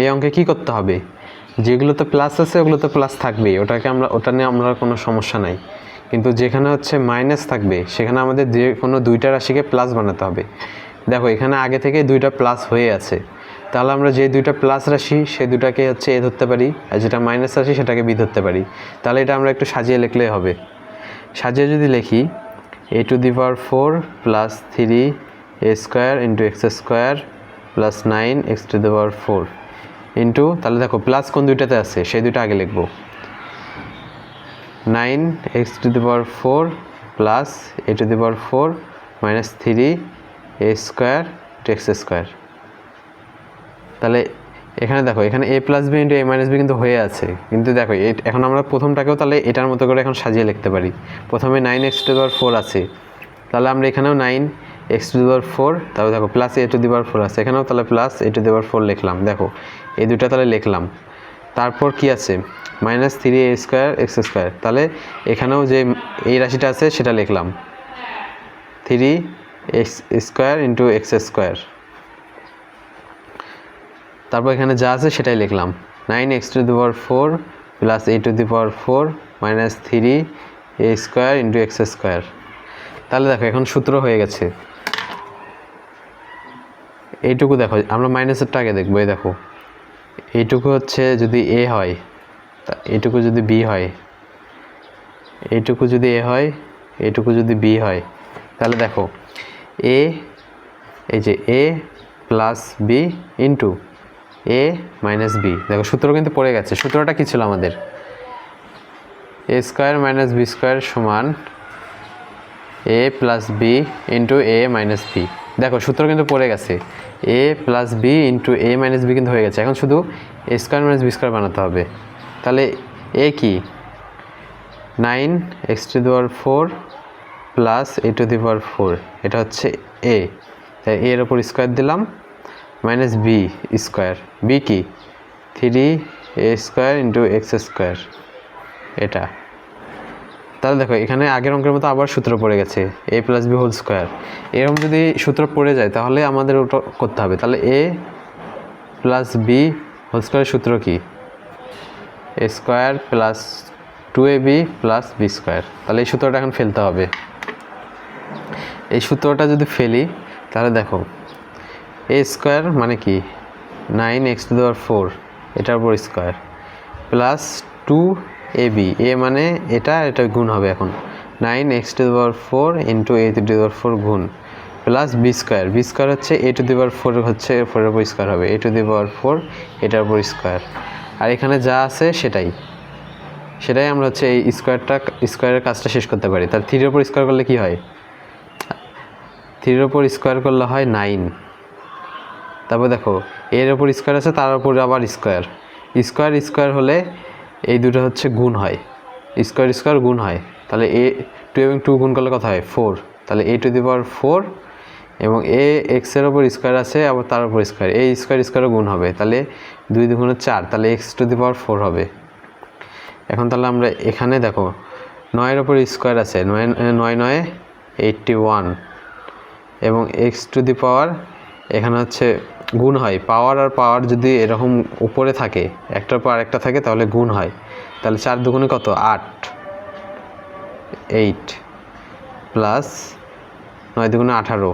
এই অঙ্কে কি করতে হবে, যেগুলোতে প্লাস আছে ওগুলো তো প্লাস থাকবেই, ওটা নিয়ে আমরা কোনো সমস্যা নাই। কিন্তু যেখানে হচ্ছে মাইনাস থাকবে সেখানে আমাদের যে কোনো দুইটা রাশিকে প্লাস বানাতে হবে। দেখো এখানে আগে থেকে দুইটা প্লাস হয়ে আছে, তাহলে আমরা যে দুইটা প্লাস রাশি সেই দুটাকে হচ্ছে এ ধরতে পারি, আর যেটা মাইনাস রাশি সেটাকে বি ধরতে পারি। তাহলে এটা আমরা একটু সাজিয়ে লিখলেই হবে। সাজিয়ে যদি লিখি a⁴ plus 3a² into x² plus 9x⁴ into, তাহলে দেখো প্লাস কোন দুইটাতে আছে সেই দুইটা আগে লিখব, 9x⁴ plus a⁴ minus 3a² x²। তাহলে এখানে দেখো এখানে a plus b into a minus b কিন্তু হয়ে আছে, কিন্তু দেখো এখন আমরা প্রথমটাকেও তাহলে এটার মতো করে এখন সাজিয়ে লিখতে পারি। প্রথমে 9x⁴ আছে, তাহলে আমরা এখানেও 9x⁴, তাহলে দেখো প্লাস a⁴ আছে, এখানেও তাহলে প্লাস a⁴ লিখলাম। দেখো এই দুটা তাহলে লিখলাম। তারপর কি আছে, মাইনাস 3a² x², তাহলে এখানেও যে এই রাশিটা আছে সেটা লিখলাম, 3x² ইন্টু x²। তারপর এখানে যা আছে সেটাই লিখলাম, 9x⁴ plus a⁴ minus 3a² into x²। তাহলে দেখো এখন সূত্র হয়ে গেছে। এইটুকু দেখো আমরা মাইনাসেরটা আগে দেখবো। এই দেখো এইটুকু হচ্ছে যদি a হয়, এইটুকু যদি b হয়, এইটুকু যদি a হয়, এইটুকু যদি b হয়, তাহলে দেখো a, এই যে a plus b into a minus b, দেখো সূত্র কিন্তু পড়ে গেছে। সূত্রটা কি ছিল আমাদের, a² মাইনাস b² সমান a plus b into a minus b। দেখো সূত্র কিন্তু পড়ে গেছে, a plus b into a minus b কিন্তু হয়ে গেছে। এখন শুধু a² মাইনাস b² বানাতে হবে। তাহলে a কি, 9x⁴ প্লাস a⁴, এটা হচ্ছে a, তাই এর ওপর স্কোয়ার দিলাম, মাইনাস b², b কি 3a² ইন্টু x², এটা। তাহলে দেখো এখানে আগের অঙ্কের মতো আবার সূত্র পড়ে গেছে, a plus b whole square. এরকম যদি সূত্র পড়ে যায় তাহলে আমাদের ওটা করতে হবে। তাহলে a প্লাস b হোল স্কোয়ারের সূত্র কি, a² plus 2ab plus b²। তাহলে এই সূত্রটা এখন ফেলতে হবে। এই সূত্রটা যদি ফেলি তাহলে দেখো a² মানে কি 9x⁴, এটার উপর স্কোয়ার, প্লাস 2ab, a মানে এটা গুণ হবে, এখন 9x⁴ ইন্টু a⁴ গুণ, প্লাস b² হচ্ছে a⁴ হচ্ছে 4 এর উপর স্কোয়ার হবে, a⁴ এটার উপর স্কোয়ার। আর এখানে যা আছে সেটাই আমরা হচ্ছে এই স্কোয়ারের কাজটা শেষ করতে পারি। তার 3 এর উপর স্কোয়ার করলে কি হয়, 3 এর উপর স্কোয়ার করলে হয় 9। তারপর দেখো এর উপর স্কোয়ার আছে, তার উপর আবার স্কোয়ার হলে এই দুটো হচ্ছে গুণ হয়, স্কোয়ার গুণ হয়। তাহলে a 2 এবং 2 গুণ করলে কত হয় 4, তাহলে a⁴ এবং a x-এর উপর স্কোয়ার আছে আবার তার উপর স্কোয়ার, এই স্কোয়ারও গুণ হবে, তাহলে 2 2 4, তাহলে x⁴ হবে। এখন তাহলে আমরা এখানে দেখো 9 এর উপর স্কোয়ার আছে, 9 9 81, এবং x⁴ এখানে হচ্ছে গুণ হয়, পাওয়ার আর পাওয়ার যদি এরকম উপরে থাকে একটার পর আরেকটা থাকে তাহলে গুণ হয়। তাহলে 4 দুগুণে কত 8 প্লাস 9 দুগুণে 18,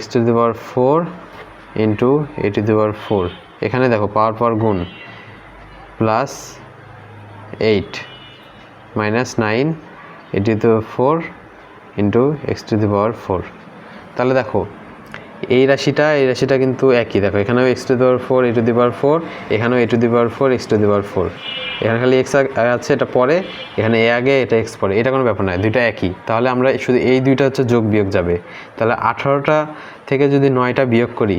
x⁴ ইন্টু a⁴। এখানে দেখো পাওয়ার গুণ, plus 8 minus 9 a⁴ into x⁴। তাহলে দেখো এই রাশিটা কিন্তু একই। দেখো এখানেও x⁴ a⁴, এখানেও a⁴ x⁴। এখানে খালি x আছে, এটা পরে, এখানে a আগে, এটা x পরে, এটা কোনো ব্যাপার নয়, দুইটা একই। তাহলে আমরা শুধু এই দুইটা হচ্ছে যোগ বিয়োগ যাবে। তাহলে 18টা থেকে যদি 9টা বিয়োগ করি,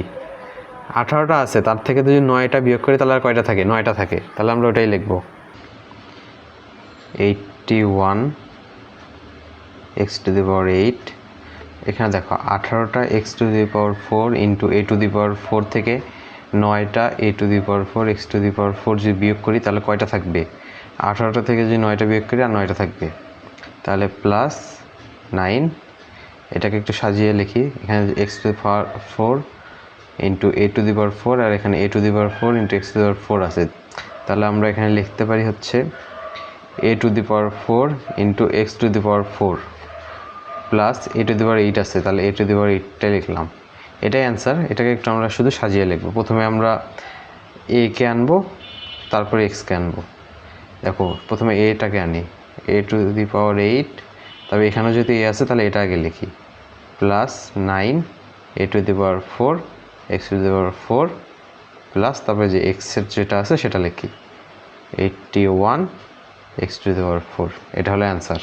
18টা আছে তার থেকে যদি 9টা বিয়োগ করি তাহলে আর কয়টা থাকে, 9টা থাকে। তাহলে আমরা ওটাই লিখব, 81 x⁴। এখানে দেখো 18টা x⁴ ইন্টু a⁴ থেকে 9টা a⁴ x⁴ যদি বিয়োগ করি তাহলে কয়টা থাকবে, 18টা থেকে যদি 9টা বিয়োগ করি আর 9টা থাকবে, তাহলে প্লাস 9। এটাকে একটু সাজিয়ে লিখি, এখানে x⁴ into A to the power 4 আর এখানে a to the power 4 into x to the power 4 আছে। তাহলে আমরা এখানে লিখতে পারি হচ্ছে a to the power 4 into x to the power 4 plus a to the power 8 আছে, তাহলে এ টু দি পাওয়ার 8টাই লিখলাম। এটাই অ্যান্সার। এটাকে একটু আমরা শুধু সাজিয়ে লিখবো। প্রথমে আমরা এ কে আনবো, তারপরে এক্সকে আনবো। দেখো প্রথমে এটাকে আনি, এ টু দি পাওয়ার 8, তবে এখানেও যদি এ আছে তাহলে এটা আগে লিখি, plus 9 A to the power 4 x to the power 4 plus তারপরে যে এক্সের যেটা আছে সেটা লিখি 81 এক্স টু দি পাওয়ার 4। এটা হলো অ্যান্সার।